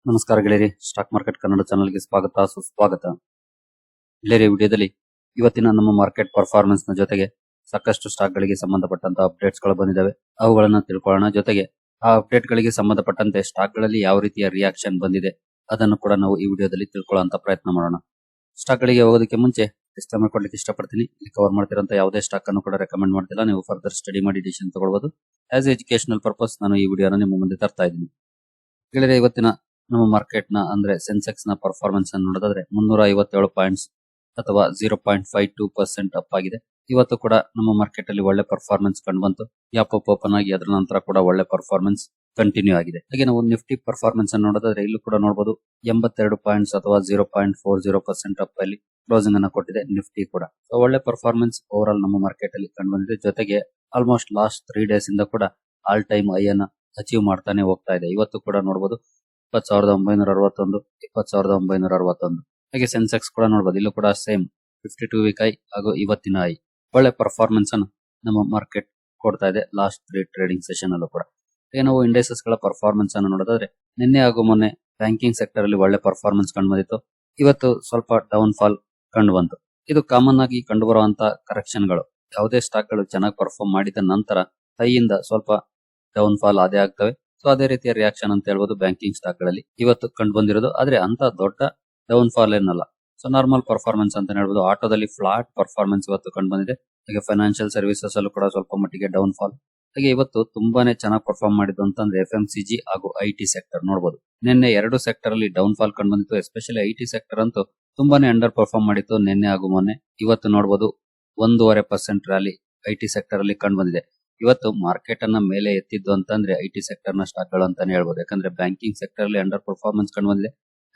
ನಮಸ್ಕಾರ ಗೆಳೆಯರಿ, stock market Kannada ಚಾನಲ್ಗೆ ಸ್ವಾಗತ ಸುಸ್ವಾಗತ. ಗೆಳೆಯರಿ, ವಿಡಿಯೋದಲ್ಲಿ ಇವತ್ತಿನ ನಮ್ಮ ಮಾರ್ಕೆಟ್ ಪರ್ಫಾರ್ಮೆನ್ಸ್ ನ ಜೊತೆಗೆ ಸಾಕಷ್ಟು ಸ್ಟಾಕ್ ಗಳಿಗೆ ಸಂಬಂಧಪಟ್ಟಂತ ಅಪ್ಡೇಟ್ಸ್ ಗಳು ಬಂದಿದ್ದಾವೆ. ಅವುಗಳನ್ನ ತಿಳ್ಕೊಳ್ಳೋಣ. ಜೊತೆಗೆ ಆ ಅಪ್ಡೇಟ್ ಗಳಿಗೆ ಸಂಬಂಧಪಟ್ಟಂತೆ ಸ್ಟಾಕ್ ಗಳಲ್ಲಿ ಯಾವ ರೀತಿಯ ರಿಯಾಕ್ಷನ್ ಬಂದಿದೆ ಅದನ್ನು ಕೂಡ ನಾವು ಈ ವಿಡಿಯೋದಲ್ಲಿ ತಿಳ್ಕೊಳ್ಳುವಂತ ಪ್ರಯತ್ನ ಮಾಡೋಣ. ಸ್ಟಾಕ್ ಗಳಿಗೆ ಹೋಗೋದಕ್ಕೆ ಮುಂಚೆ ಡಿಸ್ಕ್ಲೇಮರ್ ಕೊಡ್ಲಿಕ್ಕೆ ಇಷ್ಟಪಡ್ತೀನಿ. ಇಲ್ಲಿ ಕವರ್ ಮಾಡ್ತಿರೋಂತ ಯಾವುದೇ ಸ್ಟಾಕ್ ಅನ್ನು ಕೂಡ ರೆಕಮೆಂಡ್ ಮಾಡ್ತಿಲ್ಲ. ನೀವು ಫರ್ದರ್ ಸ್ಟಡಿ ಮಾಡಿ ಡಿಸಿಷನ್ ತಗೊಳ್ಬಹುದು. ಆಸ್ ಎಜುಕೇಶನಲ್ ಪರ್ಪಸ್ ನಾನು ಈ ವಿಡಿಯೋನ ನಿಮ್ಮ ಮುಂದೆ ತರ್ತಾ ಇದ್ದೀನಿ. ಗೆಳೆಯರೆ, ಇವತ್ತಿನ ನಮ್ಮ ಮಾರ್ಕೆಟ್ ನ ಅಂದ್ರೆ ಸೆನ್ಸೆಕ್ಸ್ ನ ಪರ್ಫಾರ್ಮೆನ್ಸ್ ಅನ್ನು ನೋಡೋದಾದ್ರೆ 357 ಪಾಯಿಂಟ್ಸ್ ಅಥವಾ 0.52% ಅಪ್ ಆಗಿದೆ. ಇವತ್ತು ಕೂಡ ನಮ್ಮ ಮಾರ್ಕೆಟ್ ಅಲ್ಲಿ ಒಳ್ಳೆ ಪರ್ಫಾರ್ಮೆನ್ಸ್ ಕಂಡು ಬಂತು. ಗ್ಯಾಪ್ ಅಪ್ ಓಪನ್ ಆಗಿ ಅದರ ನಂತರ ಕೂಡ ಒಳ್ಳೆ ಪರ್ಫಾರ್ಮೆನ್ಸ್ ಕಂಟಿನ್ಯೂ ಆಗಿದೆ. ಹಾಗೆ ನಾವು ನಿಫ್ಟಿ ಪರ್ಫಾರ್ಮೆನ್ಸ್ ಅನ್ನು ನೋಡೋದಾದ್ರೆ ಇಲ್ಲೂ ಕೂಡ ನೋಡಬಹುದು 82 ಪಾಯಿಂಟ್ಸ್ ಅಥವಾ 0.40% ಅಪ್ ಅಲ್ಲಿ ಕ್ಲೋಸಿಂಗ್ ಅನ್ನು ಕೊಟ್ಟಿದೆ ನಿಫ್ಟಿ ಕೂಡ. ಸೊ ಒಳ್ಳೆ ಪರ್ಫಾರ್ಮೆನ್ಸ್ ಓವರ್ ಆಲ್ ನಮ್ಮ ಮಾರ್ಕೆಟ್ ಅಲ್ಲಿ ಕಂಡು ಬಂದಿದೆ. ಜೊತೆಗೆ ಆಲ್ಮೋಸ್ಟ್ ಲಾಸ್ಟ್ 3 ಡೇಸ್ ಇಂದ ಕೂಡ ಆಲ್ ಟೈಮ್ ಹೈ ಅನ್ನ ಅಚೀವ್ ಮಾಡ್ತಾನೆ ಹೋಗ್ತಾ ಇದೆ. ಇವತ್ತು ಕೂಡ ನೋಡಬಹುದು 20,961, 20,961. ಹಾಗೆ ಸೆನ್ಸೆಕ್ಸ್ ಕೂಡ ನೋಡಬಹುದು, ಇಲ್ಲೂ ಕೂಡ ಸೇಮ್ 52 ವೀಕ್ ಹೈ ಹಾಗೂ ಇವತ್ತಿನ ಹೈ. ಒಳ್ಳೆ ಪರ್ಫಾರ್ಮೆನ್ಸ್ ಅನ್ನು ನಮ್ಮ ಮಾರ್ಕೆಟ್ ಕೊಡ್ತಾ ಇದೆ ಲಾಸ್ಟ್ 3 ಟ್ರೇಡಿಂಗ್ ಸೆಷನ್ ಅಲ್ಲೂ ಕೂಡ. ಹಾಗೆ ನಾವು ಇಂಡೈಸಸ್ ಗಳ ಪರ್ಫಾರ್ಮೆನ್ಸ್ ಅನ್ನು ನೋಡೋದಾದ್ರೆ ನಿನ್ನೆ ಹಾಗೂ ಮೊನ್ನೆ ಬ್ಯಾಂಕಿಂಗ್ ಸೆಕ್ಟರ್ ಅಲ್ಲಿ ಒಳ್ಳೆ ಪರ್ಫಾರ್ಮೆನ್ಸ್ ಕಂಡು ಬಂದಿತ್ತು. ಇವತ್ತು ಸ್ವಲ್ಪ ಡೌನ್ ಫಾಲ್ ಕಂಡು ಬಂತು. ಇದು ಕಾಮನ್ ಆಗಿ ಕಂಡು ಬರುವಂತ ಕರೆಕ್ಷನ್ ಗಳು. ಯಾವುದೇ ಸ್ಟಾಕ್ ಗಳು ಚೆನ್ನಾಗಿ ಪರ್ಫಾರ್ಮ್ ಮಾಡಿದ ನಂತರ ಹೈಯಿಂದ ಸ್ವಲ್ಪ ಡೌನ್ ಫಾಲ್ ಆದೇ ಆಗ್ತವೆ. ಸೊ ಅದೇ ರೀತಿಯ ರಿಯಾಕ್ಷನ್ ಅಂತ ಹೇಳ್ಬೋದು ಬ್ಯಾಂಕಿಂಗ್ ಸ್ಟಾಕ್ ಗಳಲ್ಲಿ ಇವತ್ತು ಕಂಡು ಬಂದಿರೋದು. ಆದ್ರೆ ಅಂತ ದೊಡ್ಡ ಡೌನ್ ಫಾಲ್ ಏನಲ್ಲ. ಸೊ ನಾರ್ಮಲ್ ಪರ್ಫಾರ್ಮೆನ್ಸ್ ಅಂತ ಹೇಳ್ಬೋದು. ಆಟೋದಲ್ಲಿ ಫ್ಲಾಟ್ ಪರ್ಫಾರ್ಮೆನ್ಸ್ ಇವತ್ತು ಕಂಡು ಬಂದಿದೆ. ಹಾಗೆ ಫೈನಾನ್ಷಿಯಲ್ ಸರ್ವಿಸಸ್ ಅಲ್ಲೂ ಕೂಡ ಸ್ವಲ್ಪ ಮಟ್ಟಿಗೆ ಡೌನ್ ಫಾಲ್. ಹಾಗೆ ಇವತ್ತು ತುಂಬಾನೇ ಚೆನ್ನಾಗಿ ಪರ್ಫಾರ್ಮ್ ಮಾಡಿದ್ದು ಅಂತಂದ್ರೆ FMCG ಹಾಗೂ IT ಸೆಕ್ಟರ್ ನೋಡಬಹುದು. ನಿನ್ನೆ ಎರಡು ಸೆಕ್ಟರ್ ಅಲ್ಲಿ ಡೌನ್ ಫಾಲ್ ಕಂಡು ಬಂದಿತ್ತು. ಎಸ್ಪೆಷಲಿ IT ಸೆಕ್ಟರ್ ಅಂತೂ ತುಂಬಾನೇ ಅಂಡರ್ ಪರ್ಫಾರ್ಮ್ ಮಾಡಿತ್ತು ನಿನ್ನೆ ಹಾಗೂ ಮೊನ್ನೆ. ಇವತ್ತು ನೋಡಬಹುದು 1.5% ರ್ಯಾಲಿ IT ಸೆಕ್ಟರ್ ಅಲ್ಲಿ ಕಂಡು ಬಂದಿದೆ. ಇವತ್ತು ಮಾರ್ಕೆಟ್ ಅನ್ನ ಮೇಲೆ ಎತ್ತಿದ್ದು ಅಂತಂದ್ರೆ IT ಸೆಕ್ಟರ್ ನ ಸ್ಟಾಕ್ ಗಳು ಅಂತಾನೆ ಹೇಳ್ಬೋದು. ಯಾಕಂದ್ರೆ ಬ್ಯಾಂಕಿಂಗ್ ಸೆಕ್ಟರ್ ಅಲ್ಲಿ ಅಂಡರ್ ಪರ್ಫಾರ್ಮೆನ್ಸ್ ಕಂಡು ಬಂದಿದೆ.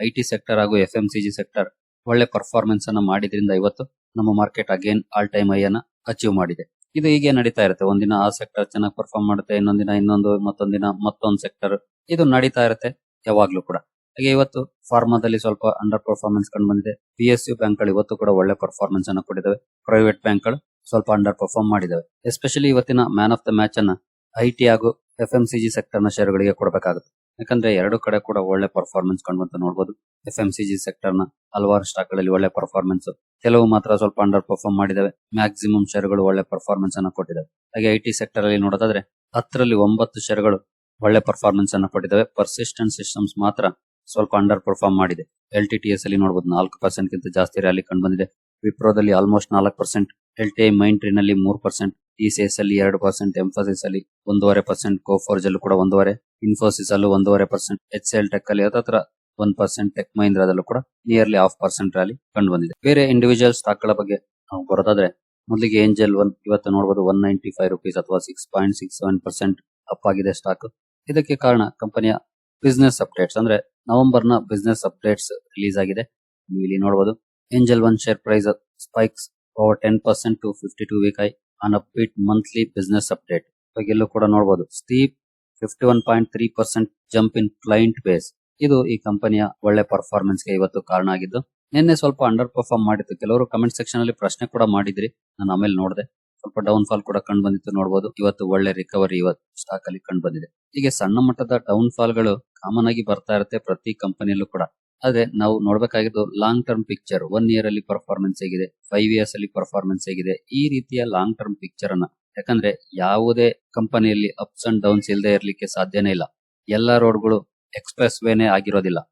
IT ಸೆಕ್ಟರ್ ಹಾಗೂ FMCG ಸೆಕ್ಟರ್ ಒಳ್ಳೆ ಪರ್ಫಾರ್ಮೆನ್ಸ್ ಅನ್ನ ಮಾಡಿದ್ರಿಂದ ಇವತ್ತು ನಮ್ಮ market again all time high ಅನ್ನ ಅಚೀವ್ ಮಾಡಿದೆ. ಇದು ಹೀಗೆ ನಡೀತಾ ಇರುತ್ತೆ. ಒಂದಿನ ಆ ಸೆಕ್ಟರ್ ಚೆನ್ನಾಗಿ ಪರ್ಫಾರ್ಮ್ ಮಾಡುತ್ತೆ, ಇನ್ನೊಂದಿನ ಇನ್ನೊಂದು, ಮತ್ತೊಂದಿನ ಮತ್ತೊಂದು ಸೆಕ್ಟರ್. ಇದು ನಡೀತಾ ಇರುತ್ತೆ ಯಾವಾಗ್ಲೂ ಕೂಡ. ಹಾಗೆ ಇವತ್ತು ಫಾರ್ಮಾದಲ್ಲಿ ಸ್ವಲ್ಪ ಅಂಡರ್ ಪರ್ಫಾರ್ಮೆನ್ಸ್ ಕಂಡು ಬಂದಿದೆ. PSU ಬ್ಯಾಂಕ್ ಗಳು ಇವತ್ತು ಕೂಡ ಒಳ್ಳೆ ಪರ್ಫಾರ್ಮೆನ್ಸ್ ಅನ್ನು ಕೊಟ್ಟಿದ್ದಾವೆ. ಪ್ರೈವೇಟ್ ಬ್ಯಾಂಕ್ ಗಳು ಸ್ವಲ್ಪ ಅಂಡರ್ ಪರ್ಫಾರ್ಮ್ ಮಾಡಿದಾವೆ. ಎಸ್ಪೆಷಲಿ ಇವತ್ತಿನ ಮ್ಯಾನ್ ಆಫ್ ದ ಮ್ಯಾಚ್ ಅನ್ನ IT ಹಾಗೂ FMCG ಸೆಕ್ಟರ್ ನ ಶೇರುಗಳಿಗೆ ಕೊಡಬೇಕಾಗುತ್ತೆ. ಯಾಕಂದ್ರೆ ಎರಡು ಕಡೆ ಕೂಡ ಒಳ್ಳೆ ಪರ್ಫಾರ್ಮೆನ್ಸ್ ಕಂಡು ಬಂತು ನೋಡಬಹುದು. FMCG ಸೆಕ್ಟರ್ ನ ಹಲವಾರು ಸ್ಟಾಕ್ ಗಳಲ್ಲಿ ಒಳ್ಳೆ ಪರ್ಫಾರ್ಮೆನ್ಸ್, ಕೆಲವು ಮಾತ್ರ ಸ್ವಲ್ಪ ಅಂಡರ್ ಪರ್ಫಾರ್ಮ್ ಮಾಡಿದಾವೆ. ಮ್ಯಾಕ್ಸಿಮಮ್ ಶೇರುಗಳು ಒಳ್ಳೆ ಪರ್ಫಾರ್ಮೆನ್ಸ್ ಅನ್ನು ಕೊಟ್ಟಿದ್ದಾವೆ. ಹಾಗೆ IT ಸೆಕ್ಟರ್ ಅಲ್ಲಿ ನೋಡೋದಾದ್ರೆ 10ರಲ್ಲಿ 9 ಶೇರುಗಳು ಒಳ್ಳೆ ಪರ್ಫಾರ್ಮೆನ್ಸ್ ಅನ್ನು ಕೊಟ್ಟಿದ್ದಾವೆ. ಪರ್ಸಿಸ್ಟೆಂಟ್ ಸಿಸ್ಟಮ್ಸ್ ಮಾತ್ರ ಸ್ವಲ್ಪ ಅಂಡರ್ ಪರ್ಫಾರ್ಮ್ ಮಾಡಿದೆ. LTTS ಅಲ್ಲಿ ನೋಡಬಹುದು 4% ಗಿಂತ ಜಾಸ್ತಿ ರ್ಯಾಲಿ ಕಂಡು ಬಂದಿದೆ. ವಿಪ್ರೋದಲ್ಲಿ ಆಲ್ಮೋಸ್ಟ್ 4%, LTI ಮೈಂಟ್ರಿ ನಲ್ಲಿ 3%, TCS ಅಲ್ಲಿ 2%, ಎಂಫಸಿಸ್ ಅಲ್ಲಿ 1.5%, ಕೋಫೋರ್ಜ್ ಅಲ್ಲೂ ಕೂಡ 1.5%, ಇನ್ಫೋಸಿಸ್ ಅಲ್ಲೂ 1.5%, HCL ಟೆಕ್ ಅಲ್ಲಿ ಹತ್ರ 1%, ಟೆಕ್ ಮಹೀಂದ್ರಾದಲ್ಲೂ ಕೂಡ ನಿಯರ್ಲಿ 0.5% ರ್ಯಾಲಿ ಕಂಡು ಬಂದಿದೆ. ಬೇರೆ ಇಂಡಿವಿಜುವಲ್ ಸ್ಟಾಕ್ ಗಳ ಬಗ್ಗೆ ನಾವು ಬರೋದಾದ್ರೆ ಮೊದಲಿಗೆ ಏಂಜಲ್ ಒನ್ ಇವತ್ತು ನೋಡಬಹುದು 195 ರೂಪೀಸ್ ಅಥವಾ 6.67% ಅಪ್ ಆಗಿದೆ ಸ್ಟಾಕ್. ಇದಕ್ಕೆ ಕಾರಣ ಕಂಪನಿಯ ಬಿಸ್ನೆಸ್ ಅಪ್ಡೇಟ್ಸ್, ಅಂದ್ರೆ ನವೆಂಬರ್ ನ ಬಿಸ್ನೆಸ್ ಅಪ್ಡೇಟ್ಸ್ ರಿಲೀಸ್ ಆಗಿದೆ. ನೀವು ಇಲ್ಲಿ ನೋಡಬಹುದು Angel One share price spikes over 10% to 52 week high on upbeat monthly business update. ಇಲ್ಲೂ ಕೂಡ ನೋಡಬಹುದು steep 51.3% jump in client base. ಇದು ಈ ಕಂಪನಿಯ ಒಳ್ಳೆ ಪರ್ಫಾರ್ಮೆನ್ಸ್ ಗೆ ಇವತ್ತು ಕಾರಣ ಆಗಿದ್ದು. ನಿನ್ನೆ ಸ್ವಲ್ಪ ಅಂಡರ್ ಪರ್ಫಾರ್ಮ್ ಮಾಡಿತ್ತು. ಕೆಲವರು ಕಮೆಂಟ್ ಸೆಕ್ಷನ್ ಅಲ್ಲಿ ಪ್ರಶ್ನೆ ಕೂಡ ಮಾಡಿದ್ರಿ, ನಾನು ಆಮೇಲೆ ನೋಡಿದೆ. ಸ್ವಲ್ಪ ಡೌನ್ ಫಾಲ್ ಕೂಡ ಕಂಡು ಬಂದಿತ್ತು ನೋಡಬಹುದು. ಇವತ್ತು ಒಳ್ಳೆ ರಿಕವರಿ ಇವತ್ತು ಸ್ಟಾಕ್ ಅಲ್ಲಿ ಕಂಡು ಬಂದಿದೆ. ಹೀಗೆ ಸಣ್ಣ ಮಟ್ಟದ ಡೌನ್ ಫಾಲ್ ಗಳು ಕಾಮನ್ ಆಗಿ ಬರ್ತಾ ಇರುತ್ತೆ ಪ್ರತಿ ಕಂಪನಿಯಲ್ಲೂ ಕೂಡ. ಆದ್ರೆ ನಾವು ನೋಡಬೇಕಾಗಿದ್ದು ಲಾಂಗ್ ಟರ್ಮ್ ಪಿಕ್ಚರ್. 1 ಇಯರ್ ಅಲ್ಲಿ ಪರ್ಫಾರ್ಮೆನ್ಸ್ ಹೇಗಿದೆ, 5 ಇಯರ್ಸ್ ಅಲ್ಲಿ ಪರ್ಫಾರ್ಮೆನ್ಸ್ ಹೇಗಿದೆ, ಈ ರೀತಿಯ ಲಾಂಗ್ ಟರ್ಮ್ ಪಿಕ್ಚರ್ ಅನ್ನ. ಯಾಕಂದ್ರೆ ಯಾವುದೇ ಕಂಪನಿಯಲ್ಲಿ ಅಪ್ಸ್ ಅಂಡ್ ಡೌನ್ಸ್ ಇಲ್ಲದೆ ಇರ್ಲಿಕ್ಕೆ ಸಾಧ್ಯನೇ ಇಲ್ಲ. ಎಲ್ಲಾ ರೋಡ್ಗಳು ಎಕ್ಸ್ಪ್ರೆಸ್ ವೇನೆ ಆಗಿರೋದಿಲ್ಲ.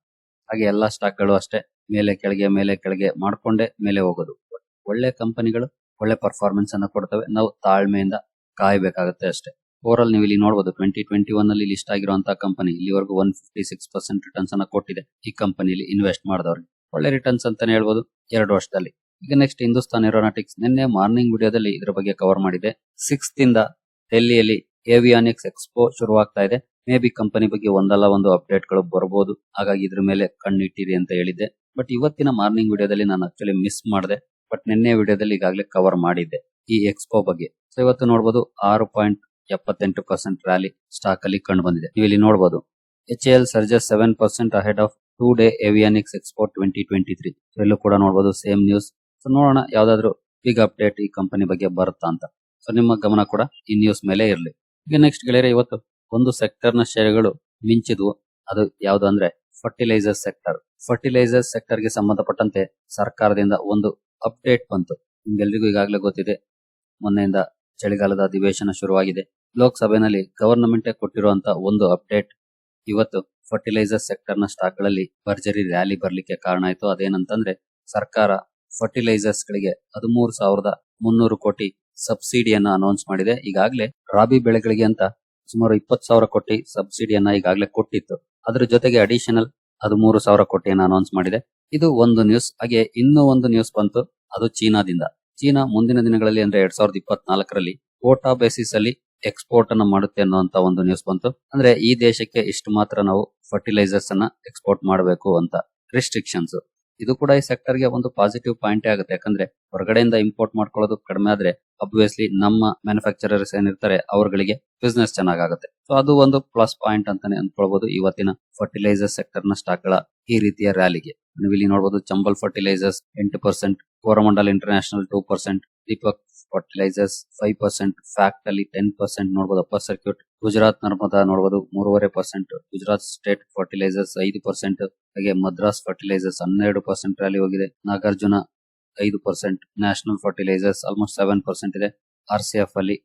ಹಾಗೆ ಎಲ್ಲಾ ಸ್ಟಾಕ್ ಗಳು ಅಷ್ಟೇ ಮೇಲೆ ಕೆಳಗೆ ಮಾಡ್ಕೊಂಡೇ ಮೇಲೆ ಹೋಗೋದು. ಒಳ್ಳೆ ಕಂಪನಿಗಳು ಒಳ್ಳೆ ಪರ್ಫಾರ್ಮೆನ್ಸ್ ಅನ್ನ ಕೊಡ್ತವೆ. ನಾವು ತಾಳ್ಮೆಯಿಂದ ಕಾಯಬೇಕಾಗುತ್ತೆ ಅಷ್ಟೇ. ಓವರ್ ನೀವು ಇಲ್ಲಿ ನೋಡಬಹುದು 2021 ಅಲ್ಲಿ ಲಿಸ್ಟ್ ಆಗಿರುವಂತಹ ಕಂಪನಿ ಇಲ್ಲಿವರೆಗೂ 156% ರಿಟರ್ನ್ಸ್ ಅನ್ನ ಕೊಟ್ಟಿದೆ. ಈ ಕಂಪನಿಯಲ್ಲಿ ಇನ್ವೆಸ್ಟ್ ಮಾಡಿದವ್ರಿಗೆ ಒಳ್ಳೆ ರಿಟರ್ನ್ಸ್ ಅಂತಾನೆ ಹೇಳ್ಬೋದು 2 ವರ್ಷದಲ್ಲಿ. ಈಗ ನೆಕ್ಸ್ಟ್ ಹಿಂದೂಸ್ತಾನ್ ಏರೋನಾಟಿಕ್ಸ್. ನಿನ್ನೆ ಮಾರ್ನಿಂಗ್ ವಿಡಿಯೋದಲ್ಲಿ ಇದ್ರ ಬಗ್ಗೆ ಕವರ್ ಮಾಡಿದೆ. 6th ಇಂದ ಡೆಲ್ಲಿಯಲ್ಲಿ ಏವಿಯಾನಿಕ್ಸ್ ಎಕ್ಸ್ಪೋ ಶುರುವಾಗ್ತಾ ಇದೆ. ಮೇ ಬಿ ಕಂಪನಿ ಬಗ್ಗೆ ಒಂದಲ್ಲ ಒಂದು ಅಪ್ಡೇಟ್ ಗಳು ಬರಬಹುದು. ಹಾಗಾಗಿ ಇದ್ರ ಮೇಲೆ ಕಣ್ಣಿಟ್ಟಿರಿ ಅಂತ ಹೇಳಿದ್ದೆ. ಬಟ್ ಇವತ್ತಿನ ಮಾರ್ನಿಂಗ್ ವಿಡಿಯೋದಲ್ಲಿ ನಾನು ಆಕ್ಚುಲಿ ಮಿಸ್ ಮಾಡಿದೆ. ಬಟ್ ನಿನ್ನೆ ವಿಡಿಯೋದಲ್ಲಿ ಈಗಾಗಲೇ ಕವರ್ ಮಾಡಿದ್ದೆ ಈ ಎಕ್ಸ್ಪೋ ಬಗ್ಗೆ. ಸೊ ಇವತ್ತು ನೋಡಬಹುದು 6.78% ರ್ಯಾಲಿ ಸ್ಟಾಕ್ ಅಲ್ಲಿ ಕಂಡು ಬಂದಿದೆ. ನೀವು ಇಲ್ಲಿ ನೋಡಬಹುದು HAL surges 7% ahead of 2-day avionics expo 2023. ಇಲ್ಲೂ ಕೂಡ ನೋಡಬಹುದು ಸೇಮ್ ನ್ಯೂಸ್. ಸೊ ನೋಡೋಣ ಯಾವ್ದಾದ್ರು ಬಿಗ್ ಅಪ್ಡೇಟ್ ಈ ಕಂಪನಿ ಬಗ್ಗೆ ಬರುತ್ತಾ ಅಂತ. ಸೊ ನಿಮ್ಮ ಗಮನ ಕೂಡ ಈ ನ್ಯೂಸ್ ಮೇಲೆ ಇರಲಿ. ಈಗ ನೆಕ್ಸ್ಟ್ ಗೆಳೆಯರೆ, ಇವತ್ತು ಒಂದು ಸೆಕ್ಟರ್ ನ ಶೇರುಗಳು ಮಿಂಚಿದ್ವು. ಅದು ಯಾವ್ದು ಅಂದ್ರೆ ಫರ್ಟಿಲೈಸರ್ ಸೆಕ್ಟರ್. ಫರ್ಟಿಲೈಸರ್ ಸೆಕ್ಟರ್ ಗೆ ಸಂಬಂಧಪಟ್ಟಂತೆ ಸರ್ಕಾರದಿಂದ ಒಂದು ಅಪ್ಡೇಟ್ ಬಂತು. ನಿಮ್ಗೆಲ್ರಿಗೂ ಈಗಾಗಲೇ ಗೊತ್ತಿದೆ, ಮೊನ್ನೆಯಿಂದ ಚಳಿಗಾಲದ ಅಧಿವೇಶನ ಶುರುವಾಗಿದೆ. ಲೋಕಸಭೆಯಲ್ಲಿ ಗವರ್ನಮೆಂಟ್ ಕೊಟ್ಟಿರುವಂತಹ ಒಂದು ಅಪ್ಡೇಟ್ ಇವತ್ತು ಫರ್ಟಿಲೈಸರ್ ಸೆಕ್ಟರ್ ನ ಸ್ಟಾಕ್ ಗಳಲ್ಲಿ ಭರ್ಜರಿ ರ್ಯಾಲಿ ಬರ್ಲಿಕ್ಕೆ ಕಾರಣ ಆಯ್ತು. ಅದೇನಂತಂದ್ರೆ ಸರ್ಕಾರ ಫರ್ಟಿಲೈಸರ್ಸ್ ಗಳಿಗೆ 13,300 ಕೋಟಿ ಸಬ್ಸಿಡಿಯನ್ನ ಅನೌನ್ಸ್ ಮಾಡಿದೆ. ಈಗಾಗಲೇ ರಾಬಿ ಬೆಳೆಗಳಿಗೆ ಅಂತ ಸುಮಾರು 20,000 ಕೋಟಿ ಸಬ್ಸಿಡಿಯನ್ನ ಈಗಾಗಲೇ ಕೊಟ್ಟಿತ್ತು. ಅದರ ಜೊತೆಗೆ ಅಡಿಷನಲ್ 13,000 ಕೋಟಿಯನ್ನ ಅನೌನ್ಸ್ ಮಾಡಿದೆ. ಇದು ಒಂದು ನ್ಯೂಸ್. ಹಾಗೆ ಇನ್ನೂ ಒಂದು ನ್ಯೂಸ್ ಬಂತು, ಅದು ಚೀನಾದಿಂದ. ಚೀನಾ ಮುಂದಿನ ದಿನಗಳಲ್ಲಿ ಅಂದ್ರೆ 2024ರಲ್ಲಿ ಕೋಟಾ ಬೇಸಿಸ್ ಅಲ್ಲಿ ಎಕ್ಸ್ಪೋರ್ಟ್ ಅನ್ನ ಮಾಡುತ್ತೆ ಅನ್ನುವಂತ ಒಂದು ನ್ಯೂಸ್ ಬಂತು. ಅಂದ್ರೆ ಈ ದೇಶಕ್ಕೆ ಇಷ್ಟು ಮಾತ್ರ ನಾವು ಫರ್ಟಿಲೈಸರ್ಸ್ ಅನ್ನ ಎಕ್ಸ್ಪೋರ್ಟ್ ಮಾಡಬೇಕು ಅಂತ ರಿಸ್ಟ್ರಿಕ್ಷನ್ಸ್. ಇದು ಕೂಡ ಈ ಸೆಕ್ಟರ್ ಗೆ ಒಂದು ಪಾಸಿಟಿವ್ ಪಾಯಿಂಟ್ ಆಗುತ್ತೆ. ಯಾಕಂದ್ರೆ ಹೊರಗಡೆಯಿಂದ ಇಂಪೋರ್ಟ್ ಮಾಡ್ಕೊಳ್ಳೋದು ಕಡಿಮೆ ಆದ್ರೆ ಅಬ್ವಿಯಸ್ಲಿ ನಮ್ಮ ಮ್ಯಾನುಫ್ಯಾಕ್ಚರರ್ಸ್ ಏನಿರ್ತಾರೆ ಅವರುಗಳಿಗೆ ಬಿಸ್ನೆಸ್ ಚೆನ್ನಾಗುತ್ತೆ. ಸೊ ಅದು ಒಂದು ಪ್ಲಸ್ ಪಾಯಿಂಟ್ ಅಂತಾನೆ ಅನ್ಕೊಳ್ಬಹುದು ಇವತ್ತಿನ ಫರ್ಟಿಲೈಸರ್ ಸೆಕ್ಟರ್ ನ ಸ್ಟಾಕ್ ಗಳ ಈ ರೀತಿಯ ರ್ಯಾಲಿಗೆ. ನೀವು ಇಲ್ಲಿ ನೋಡಬಹುದು, Chambal fertilisers 8%, Coromandel international 2%, Deepak fertilisers 5%, fact ಅಲ್ಲಿ 10% ನೋಡಬಹುದು ಅಪ್ಪರ್ ಸರ್ಕ್ಯೂಟ್. ಗುಜರಾತ್ ನರ್ಮದಾ ನೋಡಬಹುದು 3.5%, ಗುಜರಾತ್ ಸ್ಟೇಟ್ ಫರ್ಟಿಲೈಸರ್ಸ್ 5%, ಹಾಗೆ ಮದ್ರಾಸ್ ಫರ್ಟಿಲೈಸರ್ಸ್ 12% ರ್ಯಾಲಿ ಹೋಗಿದೆ. ನಾಗಾರ್ಜುನ 5%, ನ್ಯಾಷನಲ್ ಫರ್ಟಿಲೈಸರ್ಸ್ ಆಲ್ಮೋಸ್ಟ್ 7% ಇದೆ. RCF ಅಲ್ಲಿ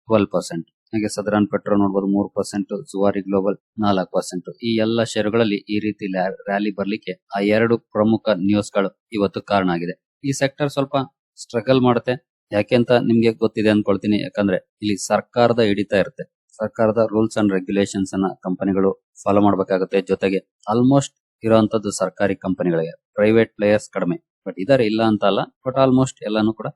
12%, ಹಾಗೆ ಸದರನ್ ಪೆಟ್ರೋಲ್ ನೋಡಬಹುದು 3%, ಜುವಾರಿ ಗ್ಲೋಬಲ್ 4%. ಈ ಎಲ್ಲ ಷೇರುಗಳಲ್ಲಿ ಈ ರೀತಿ ರ್ಯಾಲಿ ಬರ್ಲಿಕ್ಕೆ ಆ ಎರಡು ಪ್ರಮುಖ ನ್ಯೂಸ್ ಗಳು ಇವತ್ತು ಕಾರಣ ಆಗಿದೆ. ಈ ಸೆಕ್ಟರ್ ಸ್ವಲ್ಪ ಸ್ಟ್ರಗಲ್ ಮಾಡುತ್ತೆ. ಯಾಕೆ ಅಂತ ನಿಮ್ಗೆ ಗೊತ್ತಿದೆ ಅನ್ಕೊಳ್ತೀನಿ. ಯಾಕಂದ್ರೆ ಇಲ್ಲಿ ಸರ್ಕಾರದ ಹಿಡಿತ ಇರುತ್ತೆ. ಸರ್ಕಾರದ ರೂಲ್ಸ್ ಅಂಡ್ ರೆಗ್ಯುಲೇಷನ್ಸ್ ಅನ್ನ ಕಂಪನಿಗಳು ಫಾಲೋ ಮಾಡಬೇಕಾಗುತ್ತೆ. ಜೊತೆಗೆ ಆಲ್ಮೋಸ್ಟ್ ಇರುವಂತದ್ದು ಸರ್ಕಾರಿ ಕಂಪನಿಗಳಿಗೆ, ಪ್ರೈವೇಟ್ ಪ್ಲೇಯರ್ಸ್ ಕಡಿಮೆ, ಬಟ್ ಇದರ ಇಲ್ಲ ಅಂತ ಅಲ್ಲ, ಬಟ್ ಆಲ್ಮೋಸ್ಟ್ ಎಲ್ಲಾನು ಕೂಡ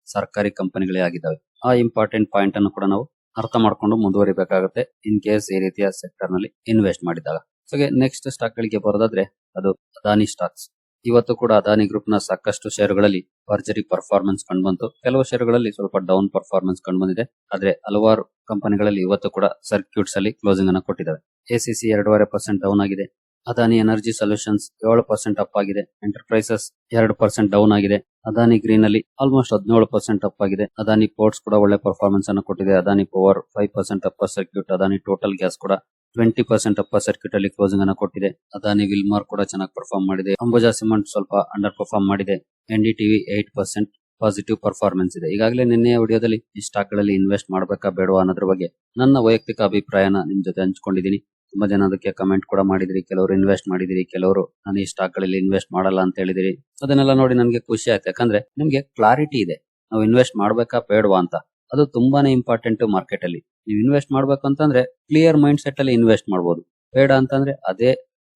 ಸರ್ಕಾರಿ ಕಂಪನಿಗಳೇ ಆಗಿದ್ದಾವೆ. ಆ ಇಂಪಾರ್ಟೆಂಟ್ ಪಾಯಿಂಟ್ ಅನ್ನು ಕೂಡ ನಾವು ಅರ್ಥ ಮಾಡ್ಕೊಂಡು ಮುಂದುವರಿಬೇಕಾಗುತ್ತೆ ಇನ್ ಕೇಸ್ ಈ ರೀತಿಯ ಸೆಕ್ಟರ್ ನಲ್ಲಿ ಇನ್ವೆಸ್ಟ್ ಮಾಡಿದಾಗ. ಸೊ ನೆಕ್ಸ್ಟ್ ಸ್ಟಾಕ್ ಗಳಿಗೆ ಬರೋದಾದ್ರೆ ಅದು ಅದಾನಿ ಸ್ಟಾಕ್ಸ್. ಇವತ್ತು ಕೂಡ ಅದಾನಿ ಗ್ರೂಪ್ ನ ಸಾಕಷ್ಟು ಷೇರುಗಳಲ್ಲಿ ಭರ್ಜರಿ ಪರ್ಫಾರ್ಮೆನ್ಸ್ ಕಂಡುಬಂತು. ಕೆಲವು ಷೇರುಗಳಲ್ಲಿ ಸ್ವಲ್ಪ ಡೌನ್ ಪರ್ಫಾರ್ಮೆನ್ಸ್ ಕಂಡುಬಂದಿದೆ. ಆದ್ರೆ ಹಲವಾರು ಕಂಪನಿಗಳಲ್ಲಿ ಇವತ್ತು ಕೂಡ ಸರ್ಕ್ಯೂಟ್ಸ್ ಅಲ್ಲಿ ಕ್ಲೋಸಿಂಗ್ ಅನ್ನು ಕೊಟ್ಟಿದ್ದಾವೆ. ACC 2.5% ಡೌನ್ ಆಗಿದೆ. ಅದಾನಿ ಎನರ್ಜಿ ಸೊಲ್ಯೂಷನ್ಸ್ 7% ಅಪ್ ಆಗಿದೆ. ಎಂಟರ್ಪ್ರೈಸಸ್ 2% ಡೌನ್ ಆಗಿದೆ. ಅದಾನಿ ಗ್ರೀನ್ ಅಲ್ಲಿ ಆಲ್ಮೋಸ್ಟ್ 17% ಅಪ್ ಆಗಿದೆ. ಅದಾನಿ ಪೋರ್ಟ್ಸ್ ಕೂಡ ಒಳ್ಳೆ ಪರ್ಫಾರ್ಮೆನ್ಸ್ ಅನ್ನು ಕೊಟ್ಟಿದೆ. Adani power 5% upper circuit. Adani total gas ಕೂಡ 20% ಅಪ್ಪರ್ ಸರ್ಕ್ಯೂಟ್ ಅಲ್ಲಿ ಕ್ಲೋಸಿಂಗ್ ಅನ್ನು ಕೊಟ್ಟಿದೆ. ಅದಾನಿ ವಿಲ್ಮಾರ್ ಕೂಡ ಚೆನ್ನಾಗಿ ಪರ್ಫಾರ್ಮ್ ಮಾಡಿದೆ. ಅಂಬುಜಾ ಸಿಮೆಂಟ್ ಸ್ವಲ್ಪ ಅಂಡರ್ ಪರ್ಫಾರ್ಮ್ ಮಾಡಿದೆ. NDTV 8% ಪಾಸಿಟಿವ್ ಪರ್ಫಾರ್ಮೆನ್ಸ್ ಇದೆ. ಈಗಾಗಲೇ ನಿನ್ನೆಯ ವಿಡಿಯೋದಲ್ಲಿ ಈ ಸ್ಟಾಕ್ ಗಳಲ್ಲಿ ಇನ್ವೆಸ್ಟ್ ಮಾಡಬೇಕಾ ಬೇಡವಾ ಅನ್ನೋದ್ರ ಬಗ್ಗೆ ನನ್ನ ವೈಯಕ್ತಿಕ ಅಭಿಪ್ರಾಯನ ನಿಮ್ ಜೊತೆ ಹಂಚ್ಕೊಂಡಿದ್ದೀನಿ. ತುಂಬಾ ಜನ ಅದಕ್ಕೆ ಕಮೆಂಟ್ ಕೂಡ ಮಾಡಿದಿರಿ. ಕೆಲವರು ಇನ್ವೆಸ್ಟ್ ಮಾಡಿದಿರಿ, ಕೆಲವರು ನಾನು ಈ ಸ್ಟಾಕ್ ಗಳಲ್ಲಿ ಇನ್ವೆಸ್ಟ್ ಮಾಡಲ್ಲ ಅಂತ ಹೇಳಿದಿರಿ. ಅದನ್ನೆಲ್ಲ ನೋಡಿ ನನಗೆ ಖುಷಿ ಆಯ್ತು. ಯಾಕಂದ್ರೆ ನಿಮ್ಗೆ ಕ್ಲಾರಿಟಿ ಇದೆ ನಾವು ಇನ್ವೆಸ್ಟ್ ಮಾಡಬೇಕಾ ಬೇಡವಾ ಅಂತ. ಅದು ತುಂಬಾನೇ ಇಂಪಾರ್ಟೆಂಟ್ ಮಾರ್ಕೆಟ್ ಅಲ್ಲಿ. ನೀವು ಇನ್ವೆಸ್ಟ್ ಮಾಡ್ಬೇಕು ಅಂತಂದ್ರೆ ಕ್ಲಿಯರ್ ಮೈಂಡ್ ಸೆಟ್ ಅಲ್ಲಿ ಇನ್ವೆಸ್ಟ್ ಮಾಡಬಹುದು. ಬೇಡ ಅಂತಂದ್ರೆ ಅದೇ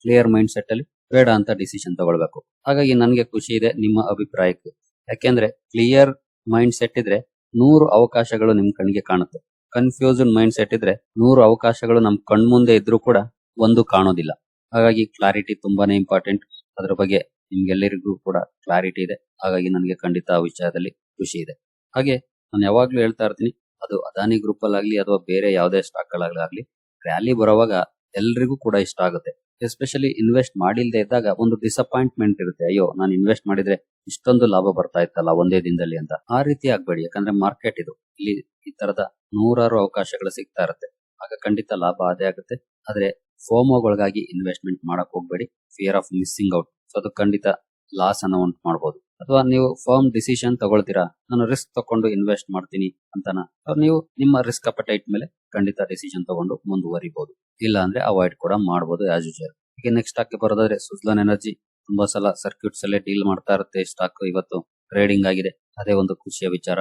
ಕ್ಲಿಯರ್ ಮೈಂಡ್ ಸೆಟ್ ಅಲ್ಲಿ ಬೇಡ ಅಂತ ಡಿಸಿಷನ್ ತಗೊಳ್ಬೇಕು. ಹಾಗಾಗಿ ನನಗೆ ಖುಷಿ ಇದೆ ನಿಮ್ಮ ಅಭಿಪ್ರಾಯಕ್ಕೆ. ಯಾಕೆಂದ್ರೆ ಕ್ಲಿಯರ್ ಮೈಂಡ್ ಸೆಟ್ ಇದ್ರೆ 100 ಅವಕಾಶಗಳು ನಿಮ್ ಕಣ್ಣಿಗೆ ಕಾಣುತ್ತೆ. ಕನ್ಫ್ಯೂಸ್ಡ್ ಮೈಂಡ್ ಸೆಟ್ ಇದ್ರೆ 100 ಅವಕಾಶಗಳು ನಮ್ ಕಣ್ಮುಂದೆ ಇದ್ರೂ ಕೂಡ ಒಂದು ಕಾಣೋದಿಲ್ಲ. ಹಾಗಾಗಿ ಕ್ಲಾರಿಟಿ ತುಂಬಾನೇ ಇಂಪಾರ್ಟೆಂಟ್. ಅದ್ರ ಬಗ್ಗೆ ನಿಮ್ಗೆಲ್ಲರಿಗೂ ಕೂಡ ಕ್ಲಾರಿಟಿ ಇದೆ. ಹಾಗಾಗಿ ನನಗೆ ಖಂಡಿತ ಆ ವಿಷಯದಲ್ಲಿ ಖುಷಿ ಇದೆ. ಹಾಗೆ ನಾನು ಯಾವಾಗ್ಲೂ ಹೇಳ್ತಾ ಇರ್ತೀನಿ, ಅದು ಅದಾನಿ ಗ್ರೂಪ್ ಅಲ್ಲಾಗ್ಲಿ ಅಥವಾ ಬೇರೆ ಯಾವುದೇ ಸ್ಟಾಕ್ ಗಳಾಗ್ಲಿ ರ್ಯಾಲಿ ಬರೋವಾಗ ಎಲ್ರಿಗೂ ಕೂಡ ಇಷ್ಟ ಆಗುತ್ತೆ. ಎಸ್ಪೆಷಲಿ ಇನ್ವೆಸ್ಟ್ ಮಾಡಿಲ್ದೇ ಇದ್ದಾಗ ಒಂದು ಡಿಸಪಾಯಿಂಟ್ಮೆಂಟ್ ಇರುತ್ತೆ. ಅಯ್ಯೋ ನಾನು ಇನ್ವೆಸ್ಟ್ ಮಾಡಿದ್ರೆ ಇಷ್ಟೊಂದು ಲಾಭ ಬರ್ತಾ ಇತ್ತಲ್ಲ ಒಂದೇ ದಿನದಲ್ಲಿ ಅಂತ. ಆ ರೀತಿ ಆಗ್ಬೇಡಿ. ಯಾಕಂದ್ರೆ ಮಾರ್ಕೆಟ್ ಇದು, ಇಲ್ಲಿ ಈ ತರದ 100 ಅವಕಾಶಗಳು ಸಿಗ್ತಾ ಇರುತ್ತೆ. ಆಗ ಖಂಡಿತ ಲಾಭ ಅದೇ ಆಗುತ್ತೆ. ಆದ್ರೆ ಫೋಮೋಗಳಿಗಾಗಿ ಇನ್ವೆಸ್ಟ್ಮೆಂಟ್ ಮಾಡಕ್ ಹೋಗ್ಬೇಡಿ. Fear of missing out. So ಅದು ಖಂಡಿತ ಲಾಸ್ ಅನ್ನ ಉಂಟು ಮಾಡಬಹುದು. ಅಥವಾ ನೀವು ಫರ್ಮ್ ಡಿಸಿಷನ್ ತಗೊಳ್ತೀರಾ, ನಾನು ರಿಸ್ಕ್ ತಗೊಂಡು ಇನ್ವೆಸ್ಟ್ ಮಾಡ್ತೀನಿ ಅಂತನ, ನೀವು ನಿಮ್ಮ ರಿಸ್ಕ್ ಅಪಟೈಟ್ ಮೇಲೆ ಖಂಡಿತ ಡಿಸಿಷನ್ ತಗೊಂಡು ಮುಂದುವರಿಬಹುದು. ಇಲ್ಲ ಅಂದ್ರೆ ಅವಾಯ್ಡ್ ಕೂಡ ಮಾಡಬಹುದು ಆಸ್ ಯೂಶುವಲ್. ಈಗ ನೆಕ್ಸ್ಟ್ ಸ್ಟಾಕ್ ಬರೋದಾದ್ರೆ ಸುಜ್ಲಾನ್ ಎನರ್ಜಿ. ತುಂಬಾ ಸಲ ಸರ್ಕ್ಯೂಟ್ಸ್ ಅಲ್ಲೇ ಡೀಲ್ ಮಾಡ್ತಾ ಇರುತ್ತೆ ಸ್ಟಾಕ್. ಇವತ್ತು ಟ್ರೇಡಿಂಗ್ ಆಗಿದೆ, ಅದೇ ಒಂದು ಖುಷಿಯ ವಿಚಾರ.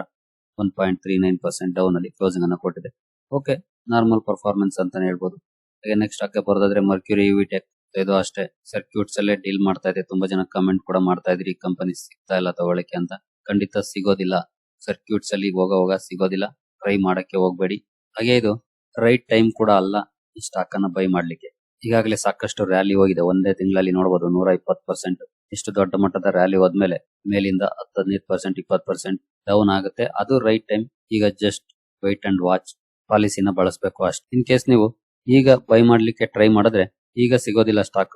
1.39% ಡೌನ್ ಅಲ್ಲಿ ಕ್ಲೋಸಿಂಗ್ ಅನ್ನು ಕೊಟ್ಟಿದೆ. ಓಕೆ, ನಾರ್ಮಲ್ ಪರ್ಫಾರ್ಮೆನ್ಸ್ ಅಂತಾನೆ ಹೇಳ್ಬೋದು. ಹಾಗೆ ನೆಕ್ಸ್ಟ್ ಸ್ಟಾಕ್ ಬರೋದಾದ್ರೆ ಮರ್ಕ್ಯೂರಿ ಯುವಿಟೆಕ್. ಇದು ಅಷ್ಟೇ ಸರ್ಕ್ಯೂಟ್ಸ್ ಅಲ್ಲೇ ಡೀಲ್ ಮಾಡ್ತಾ ಇದೆ. ತುಂಬಾ ಜನ ಕಮೆಂಟ್ ಕೂಡ ಮಾಡ್ತಾ ಇದ್ರಿ ಕಂಪನಿ ಸಿಗ್ತಾ ಇಲ್ಲ ತಗೊಳಕ್ಕೆ ಅಂತ. ಖಂಡಿತ ಸಿಗೋದಿಲ್ಲ. ಸರ್ಕ್ಯೂಟ್ಸ್ ಅಲ್ಲಿ ಹೋಗ ಸಿಗೋದಿಲ್ಲ. ಟ್ರೈ ಮಾಡಕ್ಕೆ ಹೋಗ್ಬೇಡಿ. ಹಾಗೆ ಇದು ರೈಟ್ ಟೈಮ್ ಕೂಡ ಅಲ್ಲ ಈ ಸ್ಟಾಕ್ ಅನ್ನ ಬೈ ಮಾಡ್ಲಿಕ್ಕೆ. ಈಗಾಗಲೇ ಸಾಕಷ್ಟು ರ್ಯಾಲಿ ಹೋಗಿದೆ. ಒಂದೇ ತಿಂಗಳಲ್ಲಿ ನೋಡಬಹುದು 120%. ಇಷ್ಟು ದೊಡ್ಡ ಮಟ್ಟದ ರ್ಯಾಲಿ ಹೋದ್ಮೇಲೆ ಮೇಲಿಂದ 10-15%, 20% ಡೌನ್ ಆಗುತ್ತೆ. ಅದು ರೈಟ್ ಟೈಮ್. ಈಗ ಜಸ್ಟ್ ವೈಟ್ ಅಂಡ್ ವಾಚ್ ಪಾಲಿಸಿನ ಬಳಸಬೇಕು ಅಷ್ಟೇ. ಇನ್ ಕೇಸ್ ನೀವು ಈಗ ಬೈ ಮಾಡ್ಲಿಕ್ಕೆ ಟ್ರೈ ಮಾಡಿದ್ರೆ ಈಗ ಸಿಗೋದಿಲ್ಲ ಸ್ಟಾಕ್.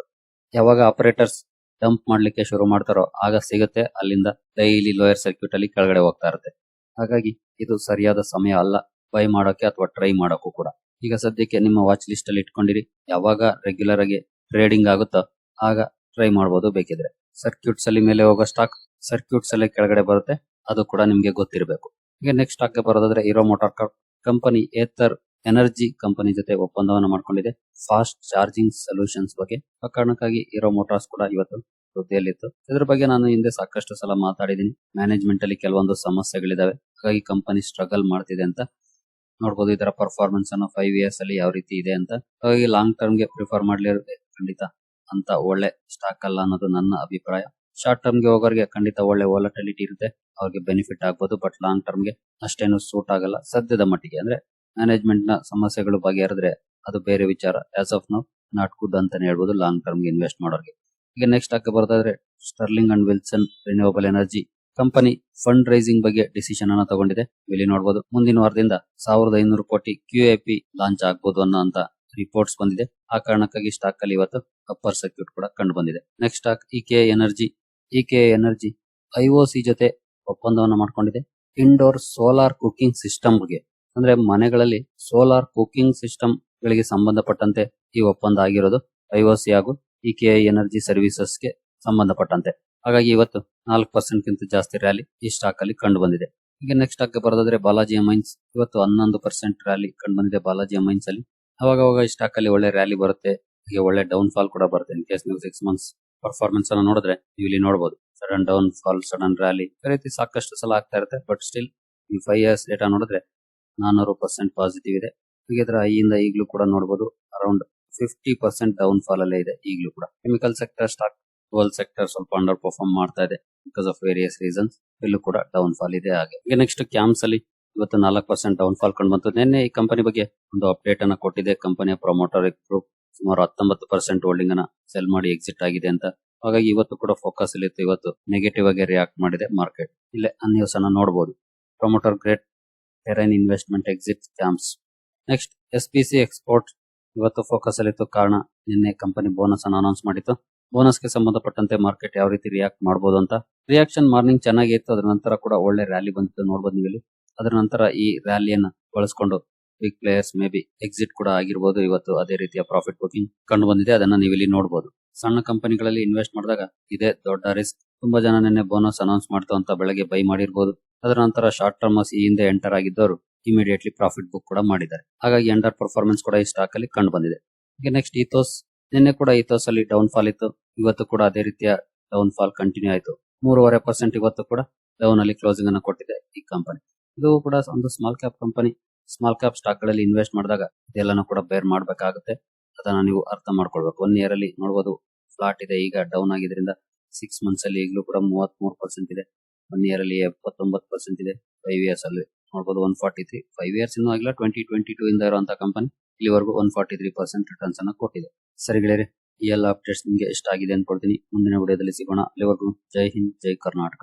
ಯಾವಾಗ ಆಪರೇಟರ್ಸ್ ಡಂಪ್ ಮಾಡ್ಲಿಕ್ಕೆ ಶುರು ಮಾಡ್ತಾರೋ ಆಗ ಸಿಗುತ್ತೆ. ಅಲ್ಲಿಂದ ಡೈಲಿ ಲೋಯರ್ ಸರ್ಕ್ಯೂಟ್ ಅಲ್ಲಿ ಕೆಳಗಡೆ ಹೋಗ್ತಾ ಇರುತ್ತೆ. ಹಾಗಾಗಿ ಇದು ಸರಿಯಾದ ಸಮಯ ಅಲ್ಲ ಬೈ ಮಾಡೋಕೆ ಅಥವಾ ಟ್ರೈ ಮಾಡೋಕ್ಕೂ ಕೂಡ. ಈಗ ಸದ್ಯಕ್ಕೆ ನಿಮ್ಮ ವಾಚ್ ಲಿಸ್ಟ್ ಅಲ್ಲಿ ಇಟ್ಕೊಂಡಿರಿ. ಯಾವಾಗ ರೆಗ್ಯುಲರ್ ಆಗಿ ಟ್ರೇಡಿಂಗ್ ಆಗುತ್ತೋ ಆಗ ಟ್ರೈ ಮಾಡಬಹುದು ಬೇಕಿದ್ರೆ. ಸರ್ಕ್ಯೂಟ್ಸ್ ಅಲ್ಲಿ ಮೇಲೆ ಹೋಗೋ ಸ್ಟಾಕ್, ಸರ್ಕ್ಯೂಟ್ಸ್ ಅಲ್ಲಿ ಕೆಳಗಡೆ ಬರುತ್ತೆ, ಅದು ಕೂಡ ನಿಮ್ಗೆ ಗೊತ್ತಿರಬೇಕು. ಈಗ ನೆಕ್ಸ್ಟ್ ಸ್ಟಾಕ್ ಬರೋದಾದ್ರೆ Hero motor company Ather energy company ಜೊತೆ ಒಪ್ಪಂದವನ್ನು ಮಾಡ್ಕೊಂಡಿದೆ ಫಾಸ್ಟ್ ಚಾರ್ಜಿಂಗ್ ಸೊಲ್ಯೂಷನ್ಸ್ ಬಗ್ಗೆ. ಆ ಕಾರಣಕ್ಕಾಗಿ ಹೀರೋ ಮೋಟಾರ್ಸ್ ಕೂಡ ಇವತ್ತು ವೃದ್ಧಿಯಲ್ಲಿತ್ತು. ಇದ್ರ ಬಗ್ಗೆ ನಾನು ಹಿಂದೆ ಸಾಕಷ್ಟು ಸಲ ಮಾತಾಡಿದೀನಿ. ಮ್ಯಾನೇಜ್ಮೆಂಟ್ ಅಲ್ಲಿ ಕೆಲವೊಂದು ಸಮಸ್ಯೆಗಳಿದಾವೆ, ಹಾಗಾಗಿ ಕಂಪನಿ ಸ್ಟ್ರಗಲ್ ಮಾಡ್ತಿದೆ ಅಂತ ನೋಡಬಹುದು. ಇದರ ಪರ್ಫಾರ್ಮೆನ್ಸ್ ಅನ್ನು 5 ಇಯರ್ಸ್ ಅಲ್ಲಿ ಯಾವ ರೀತಿ ಇದೆ ಅಂತ. ಹಾಗಾಗಿ ಲಾಂಗ್ ಟರ್ಮ್ ಗೆ ಪ್ರಿಫರ್ ಮಾಡ್ಲಿರುತ್ತೆ ಖಂಡಿತ ಅಂತ ಒಳ್ಳೆ ಸ್ಟಾಕ್ ಅಲ್ಲ ಅನ್ನೋದು ನನ್ನ ಅಭಿಪ್ರಾಯ. ಶಾರ್ಟ್ ಟರ್ಮ್ ಗೆ ಹೋಗೋರಿಗೆ ಖಂಡಿತ ಒಳ್ಳೆ ವಾಲಟಿಲಿಟಿ ಇರುತ್ತೆ, ಅವ್ರಿಗೆ ಬೆನಿಫಿಟ್ ಆಗ್ಬೋದು. ಬಟ್ ಲಾಂಗ್ ಟರ್ಮ್ ಗೆ ಅಷ್ಟೇನು ಸೂಟ್ ಆಗಲ್ಲ ಸದ್ಯದ ಮಟ್ಟಿಗೆ. ಅಂದ್ರೆ ಮ್ಯಾನೇಜ್ಮೆಂಟ್ ನ ಸಮಸ್ಯೆಗಳು ಬಗೆಹರಿದ್ರೆ ಅದು ಬೇರೆ ವಿಚಾರ. As of now not good ಅಂತಾನೆ ಹೇಳ್ಬೋದು ಲಾಂಗ್ ಟರ್ಮ್ ಗೆ ಇನ್ವೆಸ್ಟ್ ಮಾಡೋರಿಗೆ. ಈಗ ನೆಕ್ಸ್ಟ್ ಸ್ಟಾಕ್ ಬರೋದಾದ್ರೆ Sterling and Wilson renewable energy company fund raising ಬಗ್ಗೆ ಡಿಸಿಷನ್ ಅನ್ನ ತಗೊಂಡಿದೆ. ಇಲ್ಲಿ ನೋಡಬಹುದು ಮುಂದಿನ ವಾರದಿಂದ 1500 ಕೋಟಿ QAP ಲಾಂಚ್ ಆಗಬಹುದು ಅನ್ನೋ ರಿಪೋರ್ಟ್ಸ್ ಬಂದಿದೆ. ಆ ಕಾರಣಕ್ಕಾಗಿ ಸ್ಟಾಕ್ ಅಲ್ಲಿ ಇವತ್ತು ಅಪ್ಪರ್ ಸರ್ಕ್ಯೂಟ್ ಕೂಡ ಕಂಡು ಬಂದಿದೆ. Next stock EKA energy IOC ಜೊತೆ ಒಪ್ಪಂದವನ್ನು ಮಾಡ್ಕೊಂಡಿದೆ ಇಂಡೋರ್ ಸೋಲಾರ್ ಕುಕಿಂಗ್ ಸಿಸ್ಟಮ್ ಗೆ. ಅಂದ್ರೆ ಮನೆಗಳಲ್ಲಿ ಸೋಲಾರ್ ಕುಕಿಂಗ್ ಸಿಸ್ಟಮ್ ಗಳಿಗೆ ಸಂಬಂಧಪಟ್ಟಂತೆ ಈ ಒಪ್ಪಂದ ಆಗಿರೋದು IOC ಹಾಗೂ EKA ಎನರ್ಜಿ ಸರ್ವಿಸಸ್ ಗೆ ಸಂಬಂಧಪಟ್ಟಂತೆ. ಹಾಗಾಗಿ ಇವತ್ತು 4% ಗಿಂತ ಜಾಸ್ತಿ ರ್ಯಾಲಿ ಈ ಸ್ಟಾಕ್ ಅಲ್ಲಿ ಕಂಡು ಬಂದಿದೆ. ಈಗ ನೆಕ್ಸ್ಟ್ ಸ್ಟಾಕ್ ಬರೋದಾದ್ರೆ ಬಾಲಾಜಿ ಅಮೈನ್ಸ್. ಇವತ್ತು 11% ರ್ಯಾಲಿ ಕಂಡು ಬಂದಿದೆ ಬಾಲಾಜಿ ಅಮೈನ್ಸ್ ಅಲ್ಲಿ. ಅವಾಗ ಈ ಸ್ಟಾಕ್ ಅಲ್ಲಿ ಒಳ್ಳೆ ರ್ಯಾಲಿ ಬರುತ್ತೆ, ಹಾಗೆ ಒಳ್ಳೆ ಡೌನ್ ಫಾಲ್ ಕೂಡ ಬರುತ್ತೆ. ಇನ್ ಕೇಸ್ ನೀವು 6 ಮಂತ್ಸ್ ಪರ್ಫಾರ್ಮೆನ್ಸ್ ಅನ್ನು ನೋಡಿದ್ರೆ ನೀವು ಇಲ್ಲಿ ನೋಡಬಹುದು sudden down fall, sudden rally, ಈ ರೀತಿ ಸಾಕಷ್ಟು ಸಲ ಆಗ್ತಾ ಇರುತ್ತೆ. ಬಟ್ ಸ್ಟಿಲ್ ಈ 5 ಇಯರ್ಸ್ ಡೇಟಾ ನೋಡಿದ್ರೆ 400% ಪಾಸಿಟಿವ್ ಇದೆ. ಹಾಗಿದ್ರೆ ಐಯಿಂದ ಈಗಲೂ ಕೂಡ ನೋಡಬಹುದು ಅರೌಂಡ್ 50% ಡೌನ್ ಫಾಲ್ ಅಲ್ಲೇ ಇದೆ ಈಗಲೂ ಕೂಡ. Chemical sector stock, gold sector ಸ್ವಲ್ಪ ಅಂಡರ್ ಪರ್ಫಾರ್ಮ್ ಮಾಡ್ತಾ ಇದೆ ಬಿಕಾಸ್ ಆಫ್ ವೇರಿಯಸ್ ರೀಸನ್ಸ್. ಇಲ್ಲೂ ಕೂಡ ಡೌನ್ ಫಾಲ್ ಇದೆ. ಹಾಗೆ ಈಗ ನೆಕ್ಸ್ಟ್ ಕ್ಯಾಮ್ಸ್ ಅಲ್ಲಿ ಇವತ್ತು 4% ಡೌನ್ ಫಾಲ್ ಕಂಡು ಬಂತು. ನಿನ್ನೆ ಈ ಕಂಪನಿ ಬಗ್ಗೆ ಒಂದು ಅಪ್ಡೇಟ್ ಅನ್ನ ಕೊಟ್ಟಿದೆ. ಕಂಪನಿಯ ಪ್ರಮೋಟರ್ ಗ್ರೂಪ್ ಸುಮಾರು 19% ಹೋಲ್ಡಿಂಗ್ ಅನ್ನ ಸೆಲ್ ಮಾಡಿ ಎಕ್ಸಿಟ್ ಆಗಿದೆ ಅಂತ. ಹಾಗಾಗಿ ಇವತ್ತು ಕೂಡ ಫೋಕಸ್ ಅಲ್ಲಿ ಇತ್ತು. ಇವತ್ತು ನೆಗೆಟಿವ್ ಆಗಿ ರಿಯಾಕ್ಟ್ ಮಾಡಿದೆ ಮಾರ್ಕೆಟ್. ಇಲ್ಲೇ ನ್ಯೂಸ್ ಅನ್ನ ನೋಡಬಹುದು. Promoter great terrain investment exit CAMS. Next SPC export ಇವತ್ತು ಫೋಕಸ್ ಅಲ್ಲಿ ಇತ್ತು. ಕಾರಣ ನಿನ್ನೆ ಕಂಪನಿ ಬೋನಸ್ ಅನ್ನು ಅನೌನ್ಸ್ ಮಾಡಿತ್ತು. ಬೋನಸ್ ಗೆ ಸಂಬಂಧಪಟ್ಟಂತೆ ಮಾರ್ಕೆಟ್ ಯಾವ ರೀತಿ ರಿಯಾಕ್ಟ್ ಮಾಡಬಹುದು ಅಂತ. ರಿಯಾಕ್ಷನ್ ಮಾರ್ನಿಂಗ್ ಚೆನ್ನಾಗಿ ಇತ್ತು, ಅದರ ನಂತರ ಕೂಡ ಒಳ್ಳೆ ರ್ಯಾಲಿ ಬಂದಿತ್ತು ನೋಡಬಹುದು ನೀವು ಇಲ್ಲಿ. ಅದರ ನಂತರ ಈ ರ್ಯಾಲಿಯನ್ನು ಬಳಸಿಕೊಂಡು big players may be exit ಕೂಡ ಆಗಿರಬಹುದು. ಇವತ್ತು ಅದೇ ರೀತಿಯ ಪ್ರಾಫಿಟ್ ಬುಕಿಂಗ್ ಕಂಡು ಬಂದಿದೆ, ಅದನ್ನ ನೀವು ಇಲ್ಲಿ ನೋಡಬಹುದು. ಸಣ್ಣ ಕಂಪನಿಗಳಲ್ಲಿ ಇನ್ವೆಸ್ಟ್ ಮಾಡಿದಾಗ ಇದೇ ದೊಡ್ಡ ರಿಸ್ಕ್. ತುಂಬಾ ಜನ ನಿನ್ನೆ ಬೋನಸ್ ಅನೌನ್ಸ್ ಮಾಡ್ತಾ ಅಂತ ಬೆಳಗ್ಗೆ ಬೈ ಮಾಡಿರಬಹುದು. ಅದರ ನಂತರ ಶಾರ್ಟ್ ಟರ್ಮ್ ಈ ಹಿಂದೆ ಎಂಟರ್ ಆಗಿದ್ದವರು ಇಮಿಡಿಯೇಟ್ಲಿ ಪ್ರಾಫಿಟ್ ಬುಕ್ ಕೂಡ ಮಾಡಿದ್ದಾರೆ. ಹಾಗಾಗಿ ಅಂಡರ್ ಪರ್ಫಾರ್ಮೆನ್ಸ್ ಕೂಡ ಈ ಸ್ಟಾಕ್ ಅಲ್ಲಿ ಕಂಡು ಬಂದಿದೆ. ಈಗ ನೆಕ್ಸ್ಟ್ ಈಥೋಸ್. ನಿನ್ನೆ ಕೂಡ ಈಥೋಸ್ ಅಲ್ಲಿ ಡೌನ್ ಫಾಲ್ ಇತ್ತು, ಇವತ್ತು ಕೂಡ ಅದೇ ರೀತಿಯ ಡೌನ್ ಫಾಲ್ ಕಂಟಿನ್ಯೂ ಆಯಿತು. 3.5% ಇವತ್ತು ಕೂಡ ಡೌನ್ ಅಲ್ಲಿ ಕ್ಲೋಸಿಂಗ್ ಅನ್ನು ಕೊಟ್ಟಿದೆ ಈ ಕಂಪನಿ. ಇದು ಕೂಡ ಒಂದು small cap company. Small cap stock ಗಳಲ್ಲಿ ಇನ್ವೆಸ್ಟ್ ಮಾಡಿದಾಗ ಇದೆಲ್ಲಾನು ಕೂಡ ಬೇರ್ ಮಾಡಬೇಕಾಗುತ್ತೆ. ಅದನ್ನ ನೀವು ಅರ್ಥ ಮಾಡ್ಕೊಳ್ಬೇಕು. 1 ಇಯರ್ ಅಲ್ಲಿ ನೋಡಬಹುದು ಫ್ಲಾಟ್ ಇದೆ, ಈಗ ಡೌನ್ ಆಗಿದ್ರಿಂದ 6 ಮಂತ್ಸ್ ಅಲ್ಲಿ ಈಗಲೂ ಕೂಡ 33% ಇದೆ. 1 ಇಯರ್ ಅಲ್ಲಿ 79% ಇದೆ. 5 ಇಯರ್ಸ್ ಅಲ್ಲಿ ನೋಡಬಹುದು 143. 5 ಇಯರ್ಸ್ ಇನ್ನೂ ಆಗಿಲ್ಲ. 2022 ಇಂದ ಇರುವಂತಹ ಕಂಪನಿ ಇಲ್ಲಿವರೆಗೂ 143% ರಿಟರ್ನ್ಸ್ ಅನ್ನು ಕೊಟ್ಟಿದೆ. ಸರಿ ಗೆಳೆಯರೆ, ಈ ಎಲ್ಲ ಅಪ್ಡೇಟ್ಸ್ ನಿಮಗೆ ಇಷ್ಟ ಆಗಿದೆ ಅನ್ಕೊಳ್ತೀನಿ. ಮುಂದಿನ ವಿಡಿಯೋದಲ್ಲಿ ಸಿಗೋಣ. ಅಲ್ಲಿವರೆಗೂ ಜೈ ಹಿಂದ್, ಜೈ ಕರ್ನಾಟಕ.